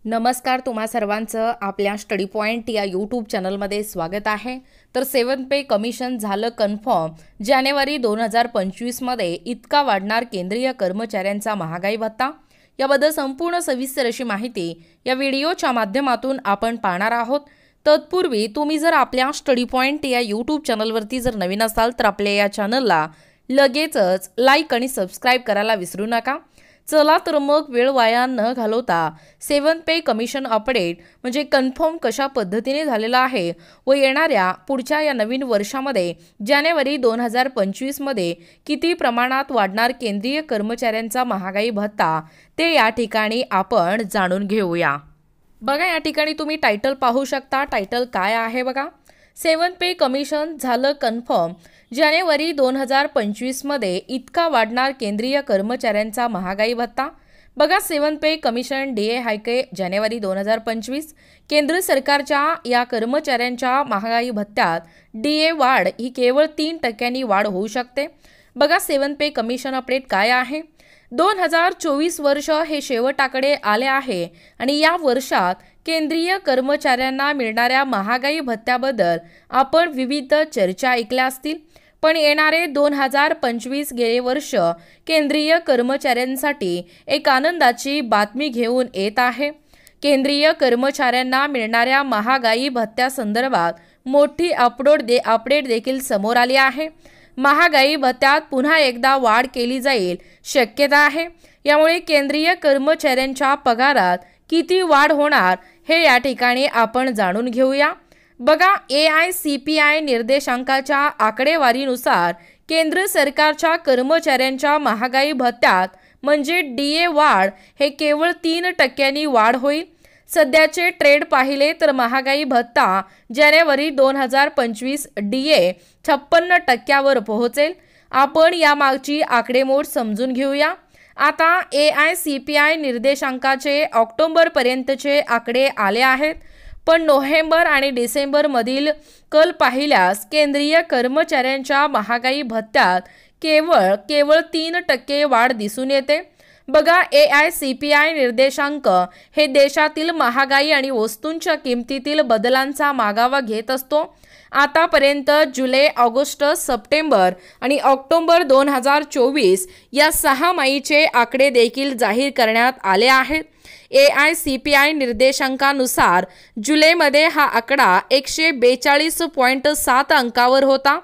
नमस्कार, तुम्हा सर्वांचं आपल्या स्टडी पॉइंट या यूट्यूब चॅनलमध्ये स्वागत आहे। तर 7th पे कमिशन झालं कन्फर्म। जानेवारी 2025मध्ये इतका वाढणार केंद्रीय कर्मचाऱ्यांचा महागाई भत्ता। याबद्दल संपूर्ण सविस्तर अशी माहिती या व्हिडिओच्या माध्यमातून आपण पाहणार आहोत। तत्पूर्वी तुम्ही जर आपल्या स्टडी पॉइंट या यूट्यूब चॅनलवरती जर नवीन असाल तर आपल्या या चॅनलला लगेचच लाईक आणि सबस्क्राइब करायला विसरू नका। चला तर मग वेळ वाया न घालवता 7th पे कमिशन अपडेट म्हणजे कन्फर्म कशा पद्धतीने झालेला आहे व येणाऱ्या पुढच्या या नवीन वर्षामध्ये जानेवारी 2025 मध्ये किती प्रमाणात वाढणार केंद्रीय कर्मचाऱ्यांचा महागाई भत्ता ते या ठिकाणी आपण जाणून घेऊया। बघा, या ठिकाणी तुम्ही टायटल पाहू शकता। टायटल काय आहे बघा, 7th पे कमिशन झालं कन्फर्म। जानेवारी 2025मध्ये इतका वाढणार केंद्रीय कर्मचाऱ्यांचा महागाई भत्ता। बघा, 7th पे कमिशन डीए हायके जानेवारी 2025 केंद्र सरकारच्या या कर्मचाऱ्यांच्या महागाई भत्त्यात डीए वाढ ही केवळ 3% वाढ होऊ शकते। बघा, 7th पे कमिशन अपडेट काय आहे। 2024 वर्ष हे शेवटाकडे आले आहे आणि या वर्षात केंद्रीय कर्मचाऱ्यांना मिळणाऱ्या महागाई भत्त्याबद्दल आपण विविध चर्चा ऐकल्या असतील, पण येणारे 2025 गेले वर्ष केंद्रीय कर्मचाऱ्यांसाठी एक आनंदाची बातमी घेऊन येत आहे। केंद्रीय कर्मचाऱ्यांना मिळणाऱ्या महागाई भत्त्यासंदर्भात मोठी अपडेट देखील समोर आली आहे। महागाई भत्त्यात पुन्हा एकदा वाढ केली जाईल शक्यता आहे। यामुळे केंद्रीय कर्मचाऱ्यांच्या पगारात किती वाढ होणार हे या ठिकाणी आपण जाणून घेऊया। बघा, AICPI निर्देशांकाच्या आकडेवारीनुसार केंद्र सरकारच्या कर्मचाऱ्यांच्या महागाई भत्त्यात म्हणजे डीए वाढ हे केवळ 3% वाढ होईल। सध्याचे ट्रेड पाहिले तर महागाई भत्ता जानेवारी 2025 डीए 56% पोहोचेल। आपण यामागची आकडेमोड समजून घेऊया। आता AICPI निर्देशांकाचे ऑक्टोबर पर्यंतचे आकडे आले आहेत, पण नोव्हेंबर आणि डिसेंबर मधील कल पाहिल्यास केंद्रीय कर्मचाऱ्यांच्या महागाई भत्त्यात केवळ 3% वाढ दिसून येते। बघा, AICPI निर्देशांक हे देशातील महागाई आणि वस्तूंच्या किमतीतील बदलांचा मागोवा घेत असतो। आतापर्यंत जुलै, ऑगस्ट, सप्टेंबर आणि ऑक्टोबर 2024 या 6 महिन्याचे आकडे देखील जाहीर करण्यात आले आहेत। AICPI निर्देशांकानुसार जुलैमध्ये हा आकडा 142.7 अंकावर होता,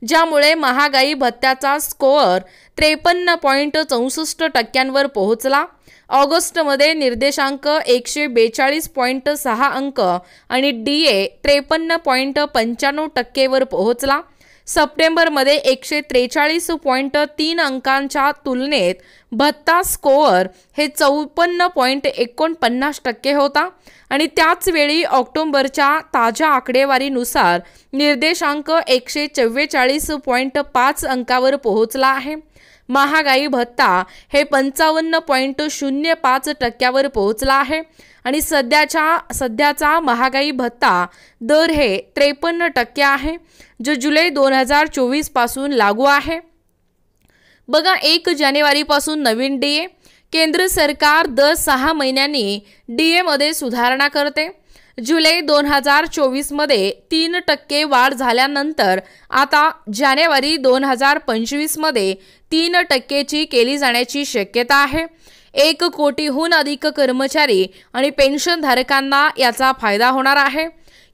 ज्यामुळे महागाई भत्त्याचा स्कोअर 53.64% पोहोचला। ऑगस्टमध्ये निर्देशांक 142.6 अंक आणि डीए 53.95% वर पोहोचला। सप्टेंबरमध्ये 143.3 अंकांच्या तुलनेत भत्ता स्कोअर हे 54.49% होता आणि त्याच वेळी ऑक्टोबरच्या ताज्या आकडेवारीनुसार निर्देशांक 144.5 अंकावर पोहोचला आहे। महागाई भत्ता हे 55.05% वर पोहोचला आहे आणि सध्याचा महागाई भत्ता दर हे 53% आहे, जो जुलै 2024 पासून लागू आहे। बघा, 1 जानेवारी पासून नवीन डीए। केंद्र सरकार दर 6 महिन्यांनी डीए मध्ये सुधारणा करते। जुलै 2024 मध्ये 3% वाढ झाल्यानंतर आता जानेवारी 2025 मध्ये 3% केली जाण्याची शक्यता आहे। 1 कोटीहून अधिक कर्मचारी आणि पेन्शनधारकांना याचा फायदा होणार आहे।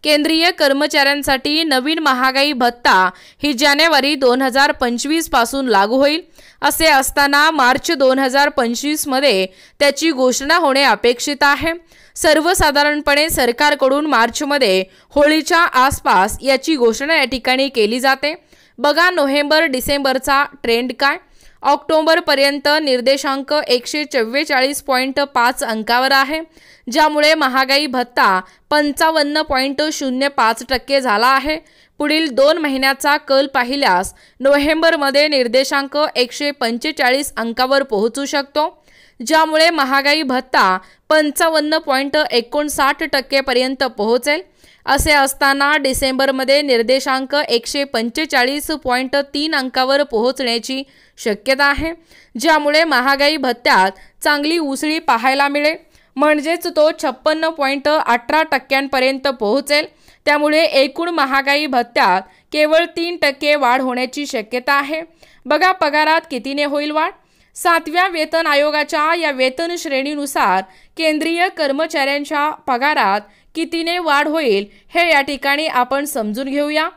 केंद्रीय कर्मचाऱ्यांसाठी नवीन महागाई भत्ता ही जानेवारी 2025 पासून लागू होईल। असे असताना मार्च 2025 मध्ये त्याची घोषणा होणे अपेक्षित आहे। सर्वसाधारणपणे सरकारकडून मार्चमध्ये होळीच्या आसपास याची घोषणा या ठिकाणी केली जाते। बघा, नोव्हेंबर डिसेंबरचा ट्रेंड काय। ऑक्टोबर पर्यंत निर्देशांक 144.5 अंकावर आहे, ज्यामुळे महागाई भत्ता 55.05% झाला आहे। पुढील 2 महिन्याचा कल पाहिल्यास नोव्हेंबरमध्ये निर्देशांक 145 अंकावर पोहोचू शकतो, ज्यामुळे महागाई भत्ता 55.59% पर्यंत पोहोचेल। असे असताना डिसेंबरमध्ये निर्देशांक 145.3 अंकावर पोहोचण्याची शक्यता आहे, ज्यामुळे महागाई भत्त्यात चांगली उसळी पाहायला मिळेल। म्हणजेच तो 56.18% पोहोचेल। त्यामुळे एकूण महागाई भत्त्यात केवळ 3% वाढ होण्याची शक्यता आहे। बघा पगारात कितीने होईल वाढ। 7व्या वेतन आयोगाच्या या वेतन श्रेणीनुसार केंद्रीय कर्मचाऱ्यांच्या पगारात कितीने वाढ होईल हे या ठिकाणी आपण समजून घेऊया।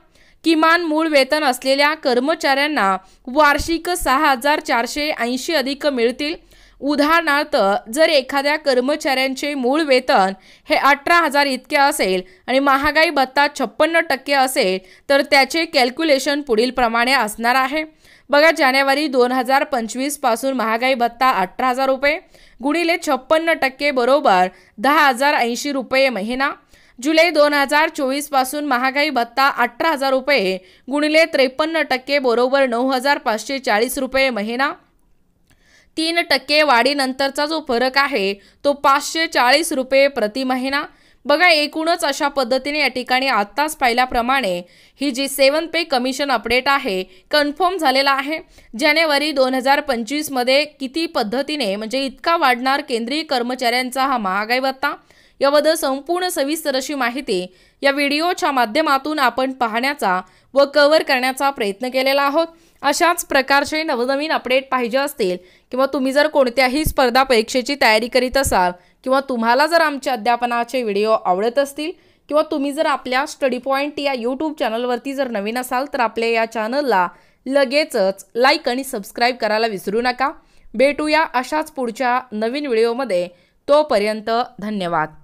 किमान मूळ वेतन असलेल्या कर्मचाऱ्यांना वार्षिक 6,480 अधिक मिळतील। उदाहरणार्थ जर एखाद्या कर्मचाऱ्यांचे मूळ वेतन हे 18,000 इतके असेल आणि महागाई भत्ता 56% असेल तर त्याचे कॅल्क्युलेशन पुढील प्रमाणे असणार आहे। बघा जानेवारी 2025 पासून महागाई भत्ता 18,000 रुपये गुणिले 56% बरोबर 10,080 रुपये महिना। जुलै 2024 पासून महागाई भत्ता 18,000 रुपये गुणिले 53% बरोबर 9,540 रुपये महिना। 3% वाढीनंतरचा जो फरक आहे तो 540 रुपये प्रति महिना। बघा एकूणच अशा पद्धतीने या ठिकाणी आत्ताच पाहिल्याप्रमाणे ही जी 7 पे कमिशन अपडेट आहे कन्फर्म झालेला आहे। जानेवारी 2025 मध्ये किती पद्धतीने म्हणजे इतका वाढणार केंद्रीय कर्मचाऱ्यांचा हा महागाई भत्ता, याबद्दल संपूर्ण सविस्तर अशी माहिती या व्हिडिओच्या माध्यमातून आपण पाहण्याचा व कव्हर करण्याचा प्रयत्न केलेला आहोत। अशाच प्रकारचे नवनवीन अपडेट पाहिजे असतील किंवा तुम्ही जर कोणत्याही स्पर्धा परीक्षेची तयारी करीत असाल किंवा तुम्हाला जर आमचे अध्यापनाचे व्हिडिओ आवडत असतील किंवा तुम्ही जर आपल्या स्टडी पॉइंट या यूट्यूब चॅनलवरती जर नवीन असाल तर आपल्या या चॅनलला लगेचच लाईक आणि सबस्क्राईब करायला विसरू नका। भेटूया अशाच पुढच्या नवीन व्हिडिओमध्ये, तोपर्यंत धन्यवाद।